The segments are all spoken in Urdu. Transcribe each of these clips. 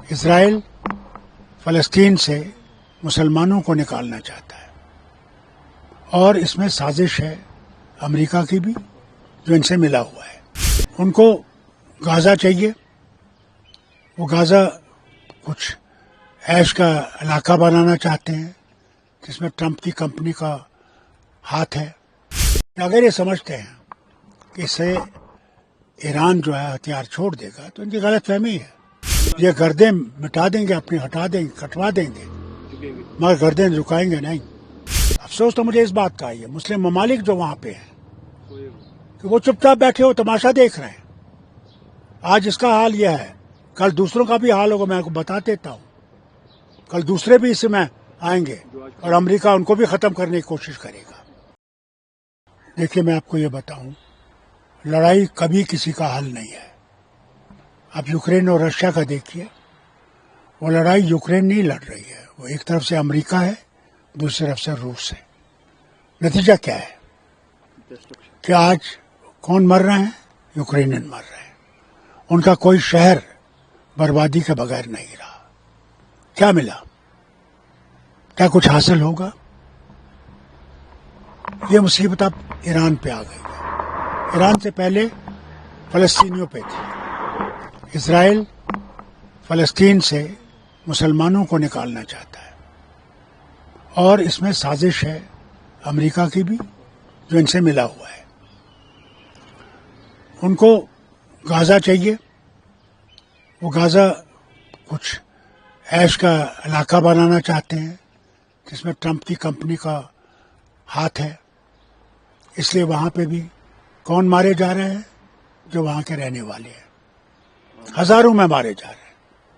اسرائیل فلسطین سے مسلمانوں کو نکالنا چاہتا ہے اور اس میں سازش ہے امریکہ کی بھی جو ان سے ملا ہوا ہے. ان کو غازہ چاہیے. وہ غازہ کچھ عیش کا علاقہ بنانا چاہتے ہیں جس میں ٹرمپ کی کمپنی کا ہاتھ ہے. اگر یہ سمجھتے ہیں کہ اس سے ایران جو ہے ہتھیار چھوڑ دے گا تو ان کی غلط فہمی ہے. یہ گردیں مٹا دیں گے اپنی، ہٹا دیں گے، کٹوا دیں گے، مگر گردیں جھکائیں گے نہیں. افسوس تو مجھے اس بات کا ہی ہے مسلم ممالک جو وہاں پہ ہیں کہ وہ چپ چاپ بیٹھے ہو تماشا دیکھ رہے ہیں. آج اس کا حال یہ ہے، کل دوسروں کا بھی حال ہوگا. میں آپ کو بتا دیتا ہوں کل دوسرے بھی اس میں آئیں گے اور امریکہ ان کو بھی ختم کرنے کی کوشش کرے گا. دیکھیے میں آپ کو یہ بتاؤں، لڑائی کبھی کسی کا حل نہیں ہے. اب یوکرین اور رشیا کا دیکھیے، وہ لڑائی یوکرین نہیں لڑ رہی ہے، وہ ایک طرف سے امریکہ ہے، دوسری طرف سے روس ہے. نتیجہ کیا ہے کہ آج کون مر رہے ہیں؟ یوکرینین مر رہے ہیں. ان کا کوئی شہر بربادی کے بغیر نہیں رہا. کیا ملا؟ کیا کچھ حاصل ہوگا؟ یہ مصیبت اب ایران پہ آ گئی ہے. ایران سے پہلے فلسطینیوں پہ تھی. اسرائیل فلسطین سے مسلمانوں کو نکالنا چاہتا ہے اور اس میں سازش ہے امریکہ کی بھی جو ان سے ملا ہوا ہے. ان کو غازہ چاہیے. وہ غازہ کچھ عیش کا علاقہ بنانا چاہتے ہیں جس میں ٹرمپ کی کمپنی کا ہاتھ ہے. اس لیے وہاں پہ بھی کون مارے جا رہے ہیں؟ جو وہاں کے رہنے والے ہیں. ہزاروں میں مارے جا رہے ہیں،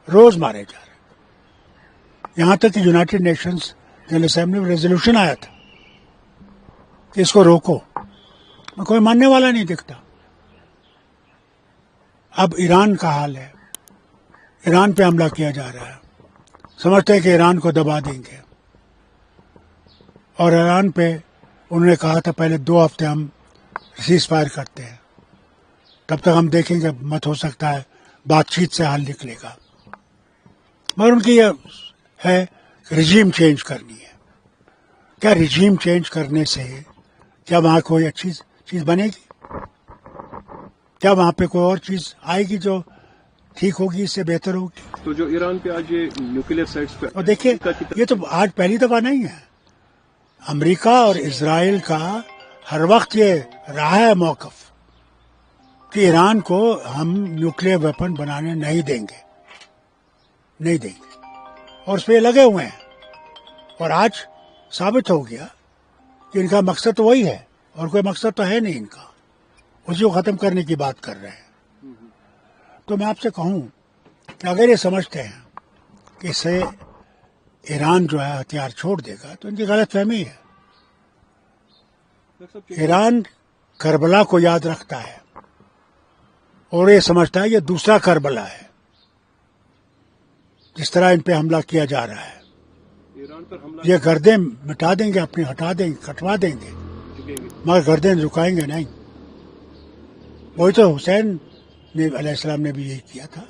روز مارے جا رہے ہیں. یہاں تک کہ یونائٹڈ نیشنز جنرل اسمبلی میں ریزولوشن آیا تھا کہ اس کو روکو، کوئی ماننے والا نہیں دکھتا. اب ایران کا حال ہے، ایران پہ حملہ کیا جا رہا ہے. سمجھتے ہیں کہ ایران کو دبا دیں گے اور ایران پہ انہوں نے کہا تھا پہلے 2 ہفتے ہم سیز فائر کرتے ہیں، تب تک ہم دیکھیں گے، مت ہو سکتا ہے بات چیت سے حل نکلے گا. مگر ان کی یہ ہے کہ رجیم چینج کرنی ہے. کیا رجیم چینج کرنے سے کیا وہاں کوئی اچھی چیز بنے گی؟ کیا وہاں پہ کوئی اور چیز آئے گی جو ٹھیک ہوگی، اس سے بہتر ہوگی؟ تو جو ایران پہ آج یہ نیوکلیئر سائٹس پہ، اور دیکھیے یہ تو آج پہلی دفعہ نہیں ہے. امریکہ اور اسرائیل کا ہر وقت یہ رہا ہے موقف کہ ایران کو ہم نیوکلیئر ویپن بنانے نہیں دیں گے، نہیں دیں گے، اور اس پہ یہ لگے ہوئے ہیں. اور آج ثابت ہو گیا کہ ان کا مقصد تو وہی ہے اور کوئی مقصد تو ہے نہیں ان کا، اسی کو ختم کرنے کی بات کر رہے ہیں. تو میں آپ سے کہوں کہ اگر یہ سمجھتے ہیں کہ اس سے ایران جو ہے ہتھیار چھوڑ دے گا تو ان کی غلط فہمی ہے. ایران کربلا کو یاد رکھتا ہے اور یہ سمجھتا ہے یہ دوسرا کربلا ہے. جس طرح ان پہ حملہ کیا جا رہا ہے، یہ گردیں مٹا دیں گے اپنی، ہٹا دیں گے، کٹوا دیں گے، مگر گردیں جھکائیں گے نہیں. وہی تو حسین نے علیہ السلام نے بھی یہی کیا تھا.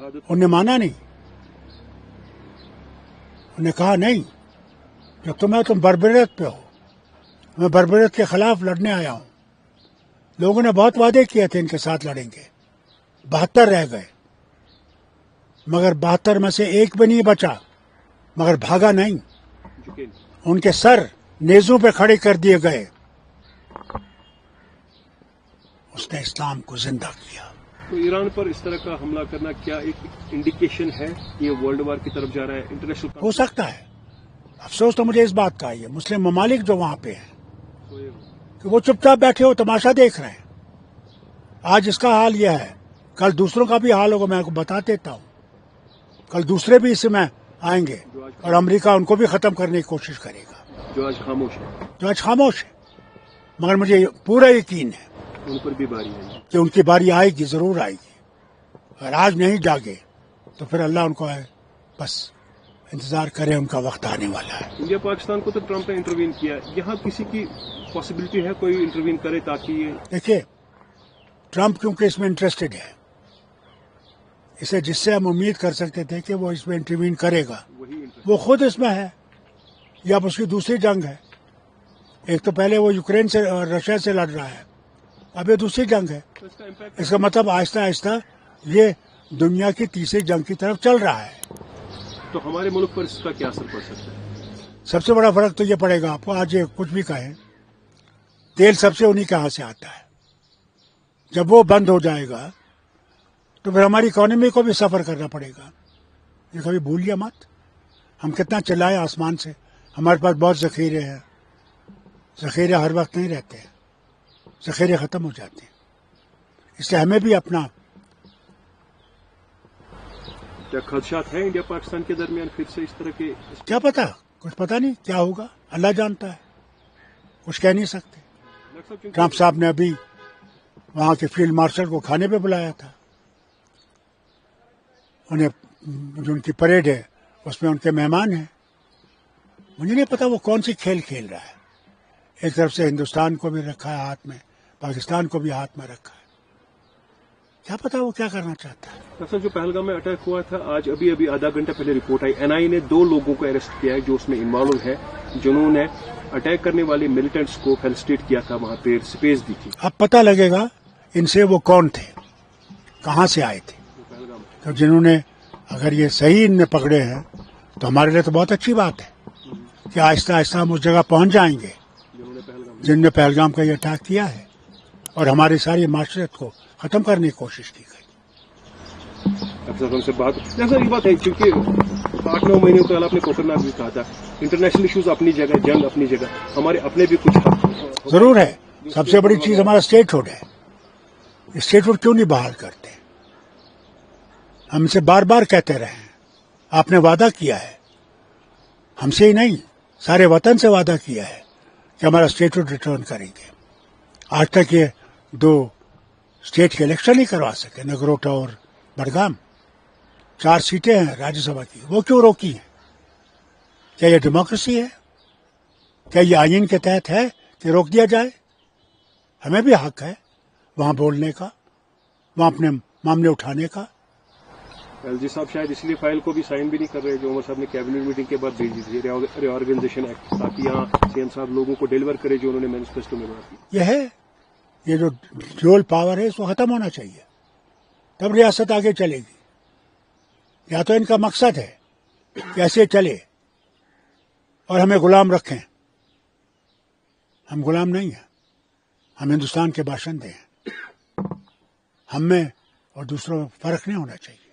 انہوں نے مانا نہیں، انہوں نے کہا نہیں، جب تم بربریت پہ ہو، میں بربریت کے خلاف لڑنے آیا ہوں. لوگوں نے بہت وعدے کیے تھے ان کے ساتھ لڑیں گے، 72 رہ گئے، مگر 72 میں سے ایک بھی نہیں بچا، مگر بھاگا نہیں. ان کے سر نیزوں پہ کھڑے کر دیے گئے. اس نے اسلام کو زندہ کیا. تو ایران پر اس طرح کا حملہ کرنا کیا ایک انڈیکیشن ہے یہ ورلڈ وار کی طرف جا رہا ہے؟ انٹرنیشنل ہو سکتا ہے. افسوس تو مجھے اس بات کا ہی ہے مسلم ممالک جو وہاں پہ ہیں کہ وہ چپ چاپ بیٹھے ہو تماشا دیکھ رہے ہیں. آج اس کا حال یہ ہے، کل دوسروں کا بھی حال ہوگا. میں آپ کو بتا دیتا ہوں کل دوسرے بھی اس میں آئیں گے اور امریکہ ان کو بھی ختم کرنے کی کوشش کرے گا. جو آج خاموش ہے، جو آج خاموش ہے، مگر مجھے پورا یقین ہے ان پر بھی باری ہے کہ ان کی باری آئے گی، ضرور آئے گی. اگر آج نہیں جاگے تو پھر اللہ ان کو ہے بس انتظار کرے، ان کا وقت آنے والا ہے. انڈیا پاکستان کو تو ٹرمپ نے انٹروین کیا، یہاں کسی کی پاسبلٹی ہے کوئی انٹروین کرے تاکہ یہ؟ دیکھیے ٹرمپ کیونکہ اس میں انٹرسٹڈ ہے، اسے جس سے ہم امید کر سکتے تھے کہ وہ اس میں انٹروین کرے گا وہی انٹرسٹ وہ خود اس میں ہے، یا اب اس کی دوسری جنگ ہے. ایک تو پہلے وہ یوکرین سے اور رشیا سے لڑ رہا ہے، اب یہ دوسری جنگ ہے. تو اس کا امپیکٹ اس کا مطلب آہستہ آہستہ یہ دنیا کی تیسری جنگ کی طرف چل رہا ہے. تو ہمارے ملک پر اس کا کیا اثر پڑ سکتا ہے؟ سب سے بڑا فرق تو یہ پڑے گا آپ کو، آج یہ کچھ بھی کہیں تیل سب سے انہی کے ہاتھ سے آتا ہے. جب وہ بند ہو جائے گا تو پھر ہماری اکانومی کو بھی سفر کرنا پڑے گا. یہ کبھی بھولیے مت، ہم کتنا چلائے آسمان سے، ہمارے پاس بہت ذخیرے ہیں. ذخیرے ہر وقت نہیں رہتے ہیں، ذخیرے ختم ہو جاتے ہیں. اس لیے ہمیں بھی اپنا کیا خدشات ہیں انڈیا پاکستان کے درمیان پھر سے اس طرح کے؟ کیا پتا، کچھ پتا نہیں کیا ہوگا، اللہ جانتا ہے، کچھ کہہ نہیں سکتے. ٹرمپ صاحب نے ابھی وہاں کے فیلڈ مارشل کو کھانے پہ بلایا تھا. انہیں جو ان کی پریڈ ہے اس میں ان کے مہمان ہیں. مجھے نہیں پتا وہ کون سی کھیل کھیل رہا ہے. ایک طرف سے ہندوستان کو بھی رکھا ہے ہاتھ میں، پاکستان کو بھی ہاتھ میں رکھا ہے. کیا پتا وہ کیا کرنا چاہتا ہے. ڈاکٹر صاحب جو پہلگام میں اٹیک ہوا تھا، آج ابھی آدھا گھنٹہ پہلے رپورٹ آئی، این آئی نے 2 لوگوں کو اریسٹ کیا ہے جو اس میں انوالو ہے، جنہوں نے اٹیک کرنے والے ملیٹنٹس کو فیلسٹیٹ کیا تھا، وہاں پہ سپیس دی تھی. اب پتہ لگے گا ان سے وہ کون تھے، کہاں سے آئے تھے. پہلگام تو جنہوں نے، اگر یہ صحیح ان نے پکڑے ہیں تو ہمارے لیے تو بہت اچھی بات ہے کہ آہستہ آہستہ ہم اس جگہ پہنچ جائیں گے جنہوں نے پہلگام جن نے پہلگام کا یہ اٹیک کیا ہے، اور ہماری ساری معاشرت کو ختم کرنے کی کوشش کی گئی. ڈاکٹر صاحب ہم سے بات ایک بات ہے، چونکہ 8-9 مہینے پہلے آپ نے کوکرناگ بھی کہا تھا، انٹرنیشنل ایشوز اپنی جگہ، جنگ اپنی جگہ، ہمارے اپنے بھی کچھ حق ضرور ہے. سب سے بڑی چیز ہمارا اسٹیٹ ہوڈ ہے. اسٹیٹ ہوڈ کیوں نہیں بحال کرتے؟ ہم سے بار بار کہتے رہے ہیں، آپ نے وعدہ کیا ہے، ہم سے ہی نہیں سارے وطن سے وعدہ کیا ہے کہ ہمارا اسٹیٹ ہوڈ ریٹرن کریں گے. آج تک یہ 2 اسٹیٹ کے الیکشن نہیں کروا سکے، نگروٹا اور بڑگام. 4 سیٹیں ہیں راجیہ سبھا کی، وہ کیوں روکی ہیں؟ کیا یہ ڈیموکریسی ہے؟ کیا یہ آئین کے تحت ہے کہ روک دیا جائے؟ ہمیں بھی حق ہے وہاں بولنے کا، وہاں اپنے معاملے اٹھانے کا. ایل جی صاحب شاید اس لیے فائل کو بھی سائن بھی نہیں کر رہے جو عمر صاحب نے کیبنٹ میٹنگ کے بعد بھیجی تھی، ری آرگنائزیشن ایکٹ، تاکہ یہاں سی ایم صاحب لوگوں کو ڈیلیور کرے جو انہوں نے مینیفیسٹو میں بات کی. یہ ہے، یہ جو ڈیول پاور ہے اس کو ختم ہونا چاہیے، تب ریاست آگے چلے گی. یا تو ان کا مقصد ہے کہ ایسے چلے اور ہمیں غلام رکھیں. ہم غلام نہیں ہیں، ہم ہندوستان کے باشندے ہیں. ہم میں اور دوسروں میں فرق نہیں ہونا چاہیے.